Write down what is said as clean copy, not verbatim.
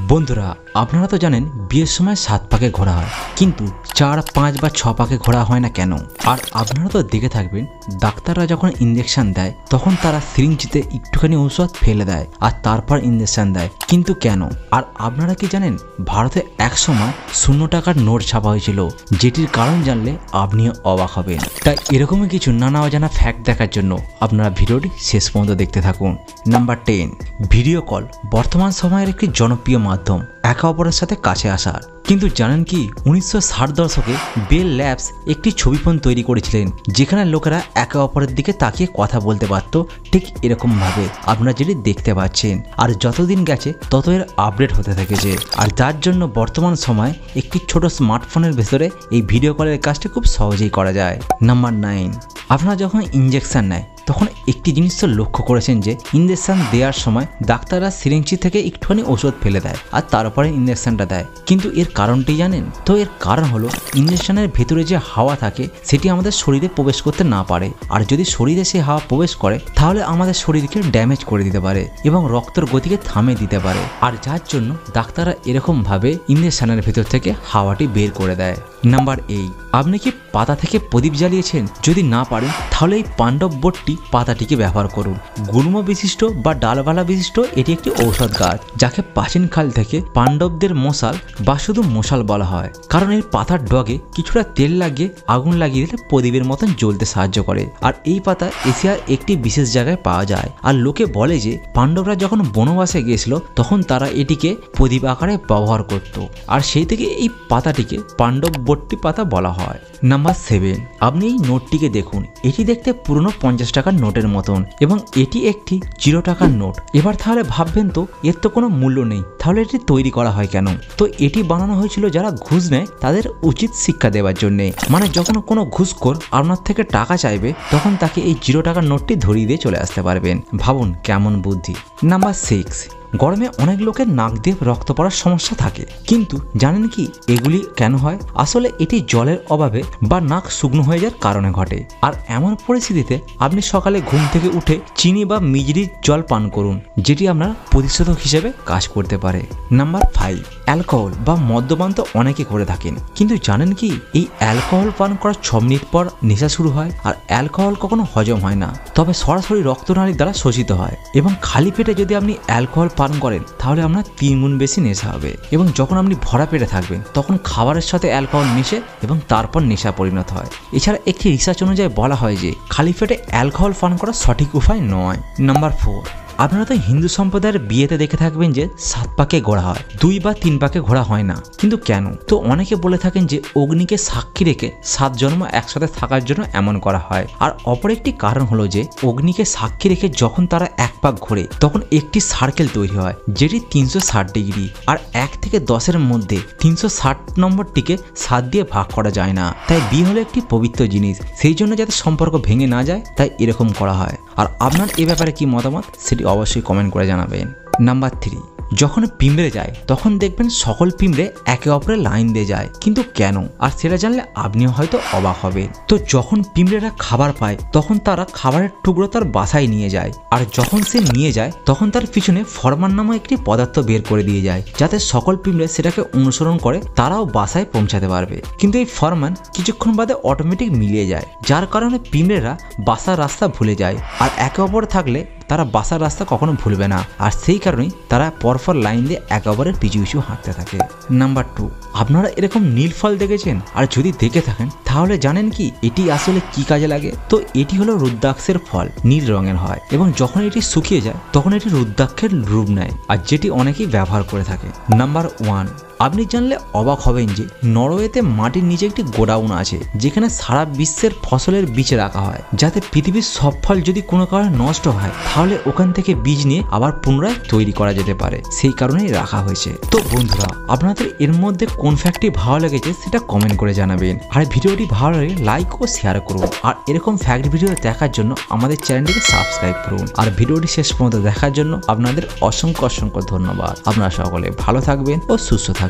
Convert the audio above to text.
বন্ধুরা আপনারা তো জানেন বিয়ের সময় 7 পাকে ঘোরা হয়, কিন্তু 4, 5 বা 6 পাকে ঘোরা হয় না কেন? আর আপনারা তো দেখে থাকবেন ডাক্তাররা যখন ইঞ্জেকশন দেয় তখন তারা সিরিঞ্জিতে একটুখানি ঔষধ ফেলে দেয় আর তারপর ইঞ্জেকশন দেয়, কিন্তু কেন? আর আপনারা কি জানেন ভারতে এক সময় 0 টাকার নোট ছাপা হয়েছিল, যেটির কারণ জানলে আপনিও অবাক হবেন। তাই এরকমই কিছু নানা অজানা ফ্যাক্ট দেখার জন্য আপনারা ভিডিওটি শেষ পর্যন্ত দেখতে থাকুন। নাম্বার 10, ভিডিও কল বর্তমান সময়ের একটি জনপ্রিয় মাধ্যম একে অপরের সাথে কাছে আসার। কিন্তু জানেন কি 1960 দশকে বেল ল্যাবস একটি ছবি ফোন তৈরি করেছিলেন, যেখানে লোকেরা একে অপরের দিকে তাকিয়ে কথা বলতে পারত ঠিক এরকম ভাবে আপনারা যেটি দেখতে পাচ্ছেন। আর যতদিন গেছে তত এর আপডেট হতে থেকেছে, আর যার জন্য বর্তমান সময়ে একটি ছোট স্মার্টফোনের ভেতরে এই ভিডিও কলের কাজটি খুব সহজেই করা যায়। নাম্বার 9, আপনারা যখন ইঞ্জেকশন নেয় তখন একটি জিনিস তো লক্ষ্য করেছেন যে ইঞ্জেকশন দেওয়ার সময় ডাক্তাররা সিরিঞ্জি থেকে একটুখানি ওষুধ ফেলে দেয় আর তারপরে ইঞ্জেকশনটা দেয়, কিন্তু এর কারণটি জানেন? তো এর কারণ হলো ইঞ্জেকশনের ভেতরে যে হাওয়া থাকে সেটি আমাদের শরীরে প্রবেশ করতে না পারে, আর যদি শরীরে সেই হাওয়া প্রবেশ করে তাহলে আমাদের শরীরকে ড্যামেজ করে দিতে পারে এবং রক্তের গতিকে থামিয়ে দিতে পারে, আর যার জন্য ডাক্তাররা এরকম ভাবে ইঞ্জেকশনের ভেতর থেকে হাওয়াটি বের করে দেয়। নাম্বার 8, আপনি কি পাতা থেকে প্রদীপ জ্বালিয়েছেন? যদি না পারেন তাহলে এই পাণ্ডব বটটি পাতাটিকে ব্যবহার করুন। গুল্ম বিশিষ্ট বা ডালপালা বিশিষ্ট এটি একটি ঔষধ গাছ, যাকে প্রাচীনকাল থেকে পাণ্ডবদের মশাল বা শুধু মশাল বলা হয়, কারণ এই পাতার ডগে কিছুটা তেল লাগিয়ে আগুন লাগিয়ে দিলে প্রদীপের মতন জ্বলতে সাহায্য করে। আর এই পাতা এশিয়ার একটি বিশেষ জায়গায় পাওয়া যায়, আর লোকে বলে যে পাণ্ডবরা যখন বনবাসে গিয়েছিল তখন তারা এটিকে প্রদীপ আকারে ব্যবহার করত, আর সেই থেকে এই পাতাটিকে পাণ্ডব বট্টি পাতা বলা হয়। নাম্বার 7, আপনি এই নোটটিকে দেখুন, এটি দেখতে পুরনো 50 টাকার নোটের মতন এবং এটি একটি 0 টাকার নোট। এবার তাহলে ভাববেন তো এর তো কোনো মূল্য নেই, তাহলে এটি তৈরি করা হয় কেন? তো এটি বানানো হয়েছিল যারা ঘুষ নেয় তাদের উচিত শিক্ষা দেওয়ার জন্য, মানে যখন কোনো ঘুষখোর আপনার থেকে টাকা চাইবে তখন তাকে এই 0 টাকার নোটটি ধরিয়ে দিয়ে চলে আসতে পারবেন। ভাবুন কেমন বুদ্ধি। নাম্বার 6, গরমে অনেক লোকের নাক দিয়ে রক্ত পড়ার সমস্যা থাকে, কিন্তু জানেন কি এগুলি কেন হয়? আসলে এটি জলের অভাবে বা নাক শুকনো হয়ে যাওয়ার কারণে ঘটে। আর এমন পরিস্থিতিতে আপনি সকালে ঘুম থেকে উঠে চিনি বা মিজরির জল পান করুন, যেটি আপনার প্রতিষেধক হিসেবে কাজ করতে পারে। নাম্বার 5, অ্যালকোহল বা মদ্যপান তো অনেকে করে থাকেন, কিন্তু জানেন কি এই অ্যালকোহল পান করার 6 মিনিট পর নেশা শুরু হয়। আর অ্যালকোহল কখনো হজম হয় না, তবে সরাসরি রক্তনালীর দ্বারা শোষিত হয়, এবং খালি পেটে যদি আপনি অ্যালকোহল পান করেন তাহলে আপনার 3 গুণ বেশি নেশা হবে। এবং যখন আপনি ভরা পেটে থাকবেন তখন খাবারের সাথে অ্যালকোহল মিশে এবং তারপর নেশা পরিণত হয়। এছাড়া একটি রিসার্চ অনুযায়ী বলা হয় যে খালি পেটে অ্যালকোহল পান করা সঠিক উপায় নয়। নাম্বার 4, আপনারা তো হিন্দু সম্প্রদায়ের বিয়েতে দেখে থাকবেন যে 7 পাকে ঘোরা হয়, 2 বা 3 পাকে ঘোরা হয় না, কিন্তু কেন? তো অনেকে বলে থাকেন যে অগ্নিকে সাক্ষী রেখে 7 জন্ম একসাথে থাকার জন্য এমন করা হয়। আর অপর একটি কারণ হলো যে অগ্নিকে সাক্ষী রেখে যখন তারা 1 পাক ঘোরে তখন একটি সার্কেল তৈরি হয় যেটি 360 ডিগ্রি, আর 1 থেকে 10-এর মধ্যে 360 নম্বরটিকে 7 দিয়ে ভাগ করা যায় না। তাই বিয়ে হলো একটি পবিত্র জিনিস, সেই জন্য যাতে সম্পর্ক ভেঙে না যায় তাই এরকম করা হয়। আর আপনার এ ব্যাপারে কি মতামত সেটি অবশ্যই কমেন্ট করে জানাবেন। নাম্বার 3, যখন পিঁমড়ে যায় তখন দেখবেন সকল পিঁমড়ে একে অপরের লাইন দিয়ে যায়, কিন্তু কেন? আর সেটা জানলে আপনিও হয়তো অবাক হবেন। তো যখন পিঁমড়েরা খাবার পায় তখন তারা খাবারের টুকরো তার বাসায় নিয়ে যায়, আর যখন সে নিয়ে যায় তখন তার পিছনে ফরমান নামক একটি পদার্থ বের করে দিয়ে যায়, যাতে সকল পিঁমড়ে সেটাকে অনুসরণ করে তারাও বাসায় পৌঁছাতে পারবে। কিন্তু এই ফরমান কিছুক্ষণ বাদে অটোমেটিক মিলিয়ে যায়, যার কারণে পিঁমড়েরা বাসার রাস্তা ভুলে যায়, আর একে অপর থাকলে তারা বাসার রাস্তা কখনো ভুলবে না, আর সেই কারণেই তারা পরপর লাইন দিয়ে একে অপরের পিছু পিছু হাঁটতে থাকে। নাম্বার 2, আপনারা এরকম নীল ফল দেখেছেন? আর যদি দেখে থাকেন তাহলে জানেন কি এটি আসলে কি কাজে লাগে? তো এটি হলো রুদ্রাক্ষের ফল, নীল রঙের হয়, এবং যখন এটি শুকিয়ে যায় তখন এটি রুদ্রাক্ষের রূপ নেয়, আর যেটি অনেকেই ব্যবহার করে থাকে। নাম্বার 1, আপনি জানলে অবাক হবেন যে নরওয়েতে মাটির নিচে একটি গোডাউন আছে, যেখানে সারা বিশ্বের ফসলের বীজ রাখা হয়, যাতে পৃথিবীর সব ফল যদি কোনো কারণে নষ্ট হয় তাহলে ওখান থেকে বীজ নিয়ে আবার পুনরায় তৈরি করা যেতে পারে, সেই কারণেই রাখা হয়েছে। তো বন্ধুরা আপনাদের এর মধ্যে কোন ফ্যাক্টটি ভালো লেগেছে সেটা কমেন্ট করে জানাবেন, আর ভিডিওটি ভালো লাগলে লাইক ও শেয়ার করুন, আর এরকম ফ্যাক্ট ভিডিও দেখার জন্য আমাদের চ্যানেলটিকে সাবস্ক্রাইব করুন। আর ভিডিওটি শেষ পর্যন্ত দেখার জন্য আপনাদের অসংখ্য অসংখ্য ধন্যবাদ। আপনারা সকলে ভালো থাকবেন ও সুস্থ থাকবেন।